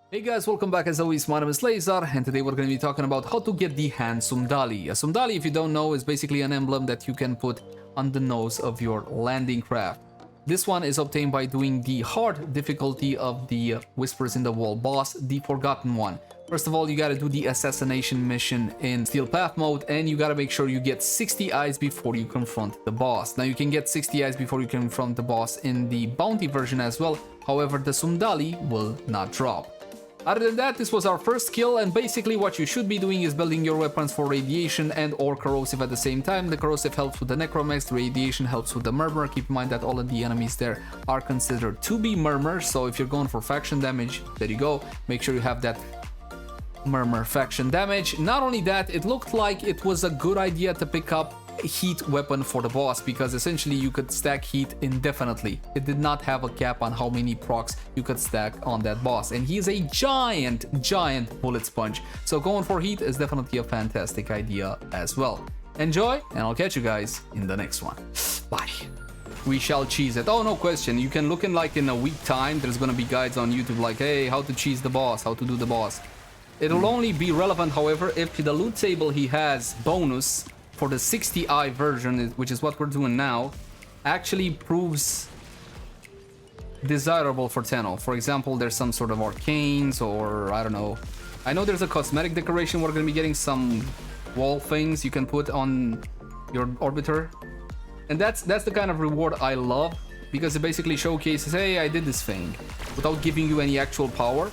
Hey guys, welcome back. As always, my name is Leyzar, and today we're going to be talking about how to get the Hand Sumdali. A Sumdali, if you don't know, is basically an emblem that you can put on the nose of your landing craft. This one is obtained by doing the hard difficulty of the Whispers in the Wall boss, the Forgotten one. First of all, you gotta do the Assassination mission in Steel Path mode, and you gotta make sure you get 60 eyes before you confront the boss. Now, you can get 60 eyes before you confront the boss in the bounty version as well, however, the Sumdali will not drop. Other than that, this was our first kill, and basically what you should be doing is building your weapons for radiation and or corrosive at the same time. The corrosive helps with the necromex, the radiation helps with the murmur. Keep in mind that all of the enemies there are considered to be murmurs, so if you're going for faction damage, there you go. Make sure you have that murmur faction damage. Not only that, it looked like it was a good idea to pick up a heat weapon for the boss, because essentially you could stack heat indefinitely. It did not have a cap on how many procs you could stack on that boss, and he is a giant bullet sponge, so going for heat is definitely a fantastic idea as well. Enjoy, and I'll catch you guys in the next one. Bye. We shall cheese it. Oh, no question. You can look in like in a week time, there's gonna be guides on YouTube like, hey, how to cheese the boss, how to do the boss. It'll only be relevant, however, if the loot table he has bonus for the 60i version, which is what we're doing now, actually proves desirable for Tenno. For example, there's some sort of arcanes, or I don't know. I know there's a cosmetic decoration. We're gonna be getting some wall things you can put on your orbiter, and that's the kind of reward I love, because it basically showcases, hey, I did this thing, without giving you any actual power.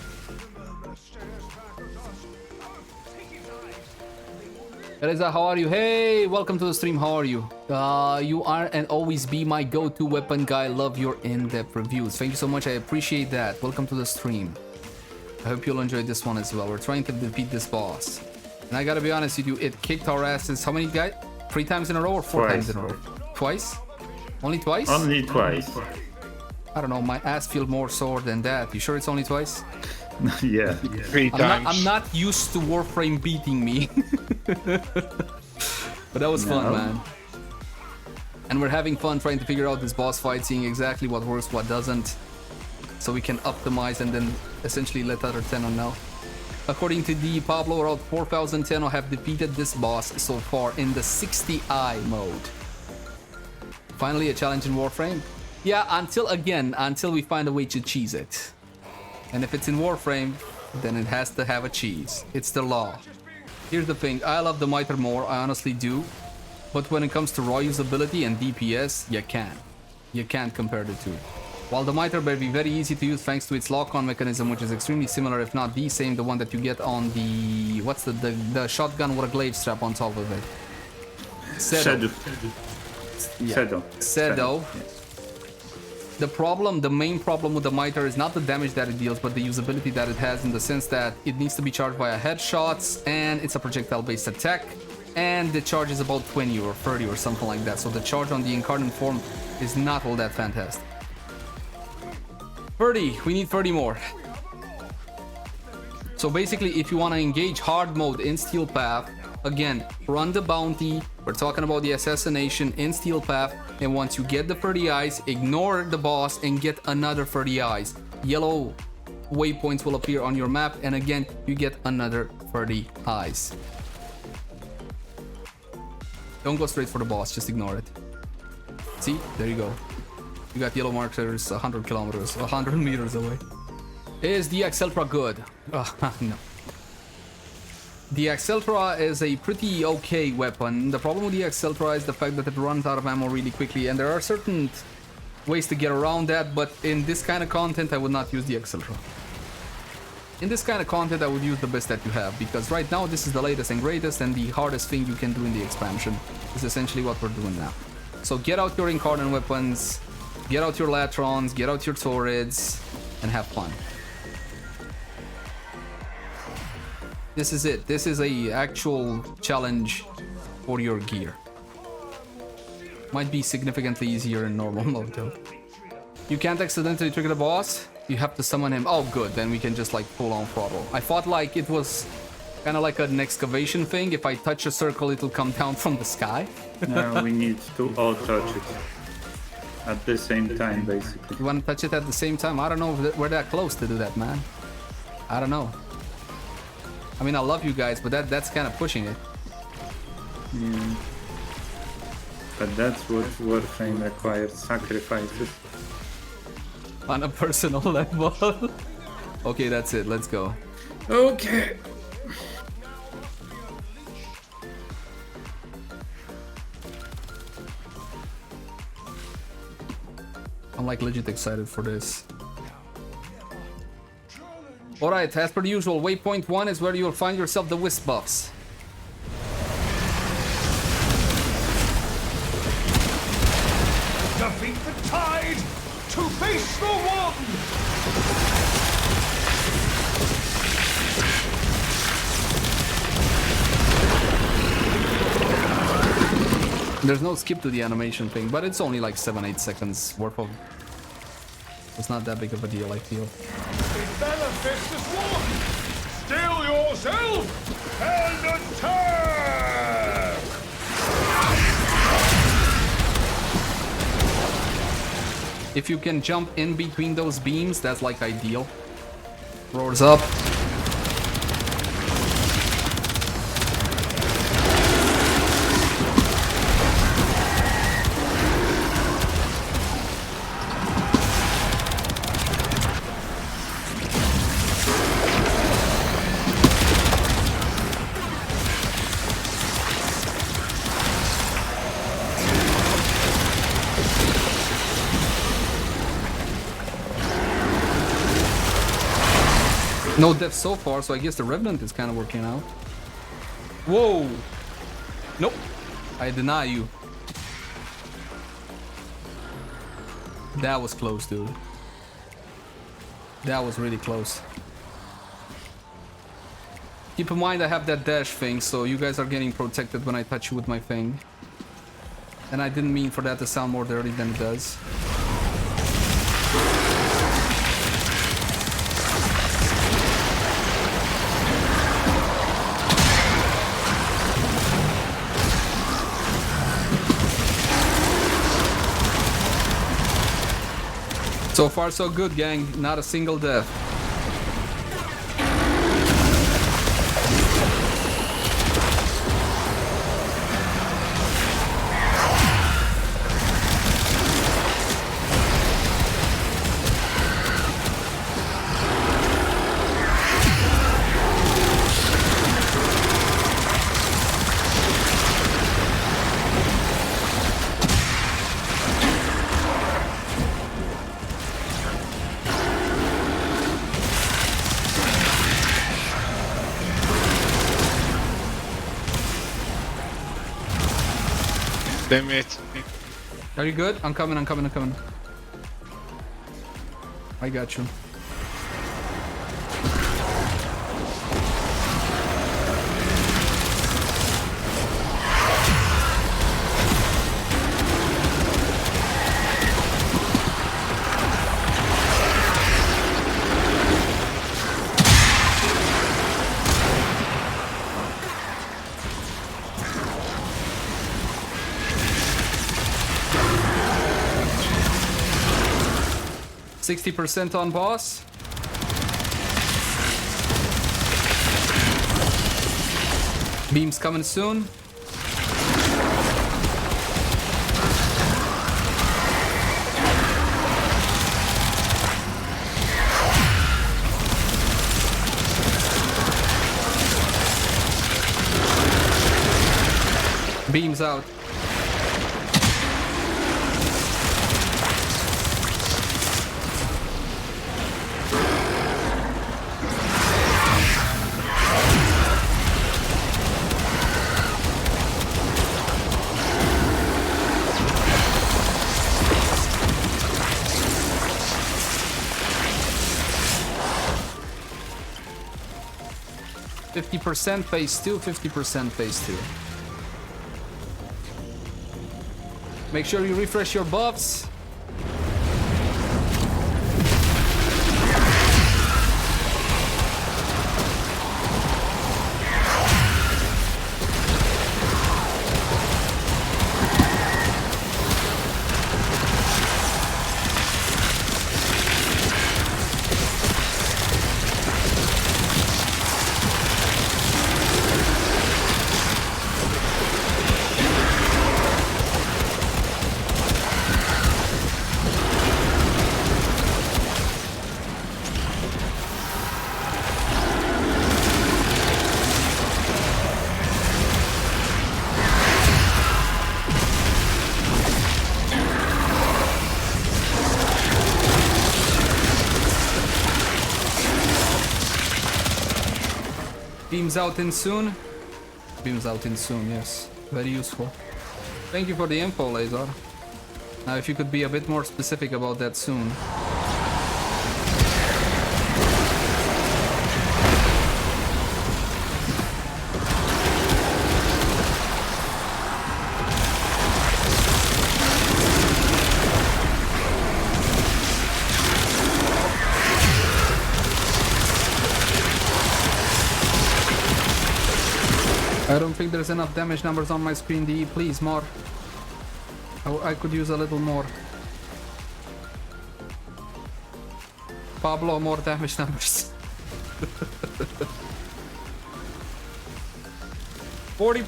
Teresa, how are you? Hey, welcome to the stream. How are you? You are and always be my go-to weapon guy. Love your in-depth reviews. Thank you so much. I appreciate that. Welcome to the stream. I hope you'll enjoy this one as well. We're trying to defeat this boss, and I gotta be honest with you, it kicked our asses. How many guys? 3 times in a row or 4 times in a row? Twice? Only twice? Only twice. I don't know. My ass feels more sore than that. You sure it's only twice? Yeah. 3 times. I'm not used to Warframe beating me. But that was fun, man. And we're having fun trying to figure out this boss fight, seeing exactly what works, what doesn't, so we can optimize and then essentially let other Tenno know. According to the Pablo, around 4,000 Tenno have defeated this boss so far in the 60i mode. Finally, a challenge in Warframe? Yeah, until we find a way to cheese it. And if it's in Warframe, then it has to have a cheese. It's the law. Here's the thing, I love the Mitre more, I honestly do. But when it comes to raw usability and DPS, you can't. You can't compare the two. While the Mitre may be very easy to use thanks to its lock-on mechanism, which is extremely similar, if not the same, the one that you get on the... what's the shotgun with a glaive strap on top of it? Shadow. Yeah. Shadow. The main problem with the Mitre is not the damage that it deals, but the usability that it has, in the sense that it needs to be charged via headshots, and it's a projectile-based attack, and the charge is about 20 or 30 or something like that, so the charge on the incarnate form is not all that fantastic. 30, we need 30 more. So basically, if you want to engage hard mode in Steel Path, again, run the bounty. We're talking about the assassination in Steel Path, and once you get the 30 eyes, ignore the boss and get another 30 eyes. Yellow waypoints will appear on your map, and again, you get another 30 eyes. Don't go straight for the boss, just ignore it. See? There you go. You got yellow markers 100 kilometers, 100 meters away. Is the Acceltra good? No. The Acceltra is a pretty okay weapon. The problem with the Acceltra is the fact that it runs out of ammo really quickly, and there are certain ways to get around that, but in this kind of content I would not use the Acceltra. In this kind of content I would use the best that you have, because right now this is the latest and greatest, and the hardest thing you can do in the expansion is essentially what we're doing now. So get out your incarnate weapons, get out your latrons, get out your turrets, and have fun. This is it. This is a actual challenge for your gear. Might be significantly easier in normal mode though. You can't accidentally trigger the boss. You have to summon him. Oh good, then we can just like full on throttle. I thought like it was kind of like an excavation thing. If I touch a circle, it'll come down from the sky. No, we need to all touch it at the same time, basically. You want to touch it at the same time? I don't know if we're that close to do that, man. I don't know. I mean, I love you guys, but that's kind of pushing it. Yeah. But that's what Warframe requires, sacrifices. On a personal level. Okay, that's it. Let's go. Okay. I'm like legit excited for this. Alright, as per usual, waypoint 1 is where you'll find yourself the Wisp buffs. Defeat the tide to face the one! There's no skip to the animation thing, but it's only like 7-8 seconds worth of... It's not that big of a deal, I feel. It benefits this one! Steel yourself and attack! If you can jump in between those beams, that's like ideal. Roars up. No death so far, so I guess the Revenant is kind of working out. Whoa! Nope. I deny you. That was close, dude. That was really close. Keep in mind I have that dash thing, so you guys are getting protected when I touch you with my thing. And I didn't mean for that to sound more dirty than it does. So far so good, gang. Not a single death. Damn it. Are you good? I'm coming. I got you. %60 on boss. Beams coming soon. Beams out. %50 phase 2, 50% phase 2. Make sure you refresh your buffs. Beams out in soon. Beams out in soon, yes. Very useful. Thank you for the info, Leyzar. Now, if you could be a bit more specific about that soon. I don't think there's enough damage numbers on my screen, DE. Please, more. I could use a little more. Pablo, more damage numbers. 40%,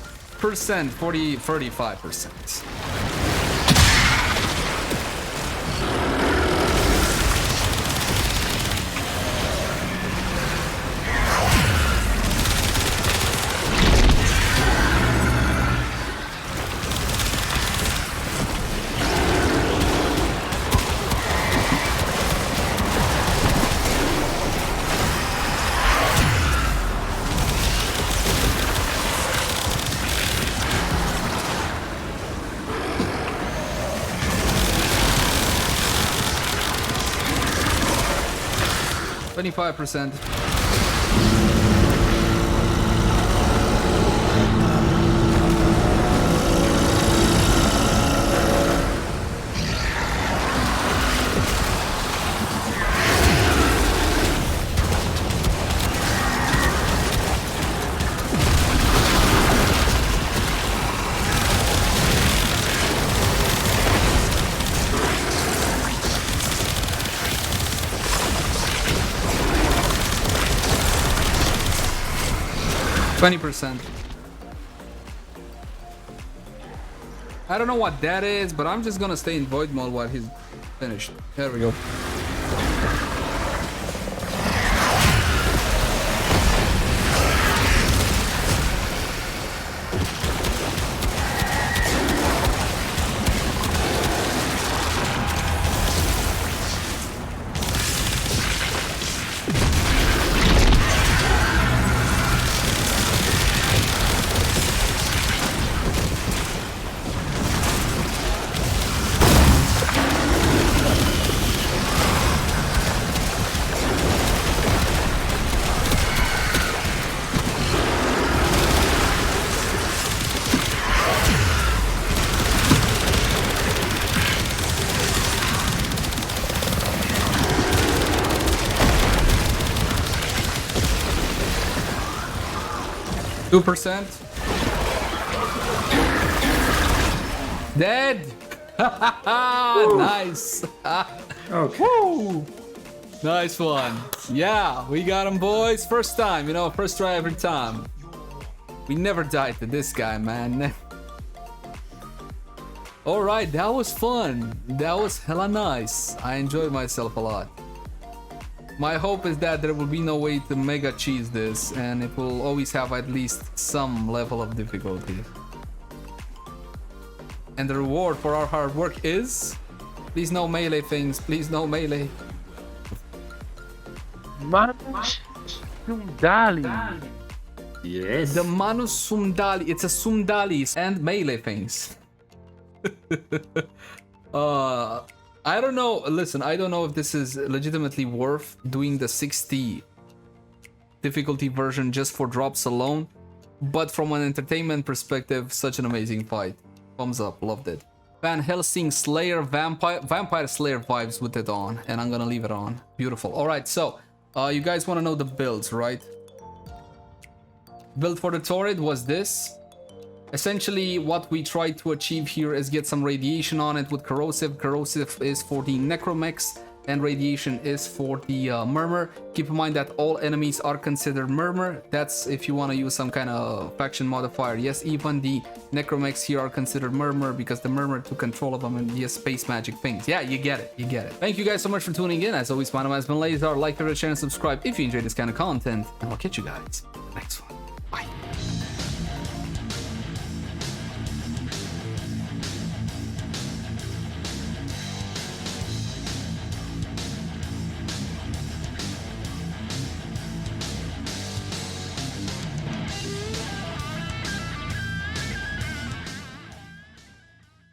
35%. %. 20%. I don't know what that is, but I'm just gonna stay in void mode while he's finished. There we go. %. Dead. Nice. Okay. Woo. Nice one. Yeah, we got him, boys. First time, you know, first try every time. We never died to this guy, man. All right, that was fun. That was hella nice. I enjoyed myself a lot. My hope is that there will be no way to mega cheese this, and it will always have at least some level of difficulty. And the reward for our hard work is... Please no melee things, please no melee. Manus Sumdali. Yes. The Manus Sumdali, it's a Sumdali and melee things. I don't know, listen, I don't know if this is legitimately worth doing the 60 difficulty version just for drops alone, but from an entertainment perspective, such an amazing fight. Thumbs up, loved it. Van Helsing Slayer Vampire Slayer vibes with it on, and I'm gonna leave it on. Beautiful. Alright, so, you guys wanna know the builds, right? Build for the turret was this. Essentially, what we tried to achieve here is get some radiation on it with corrosive. Corrosive is for the necromechs, and radiation is for the murmur. Keep in mind that all enemies are considered murmur. That's if you want to use some kind of faction modifier. Yes, even the necromechs here are considered murmur because the murmur took control of them and the space magic things. Yeah, you get it, you get it. Thank you guys so much for tuning in. As always, my name has been Leyzar. Like, favorite, share, and subscribe if you enjoy this kind of content, and I'll catch you guys next one.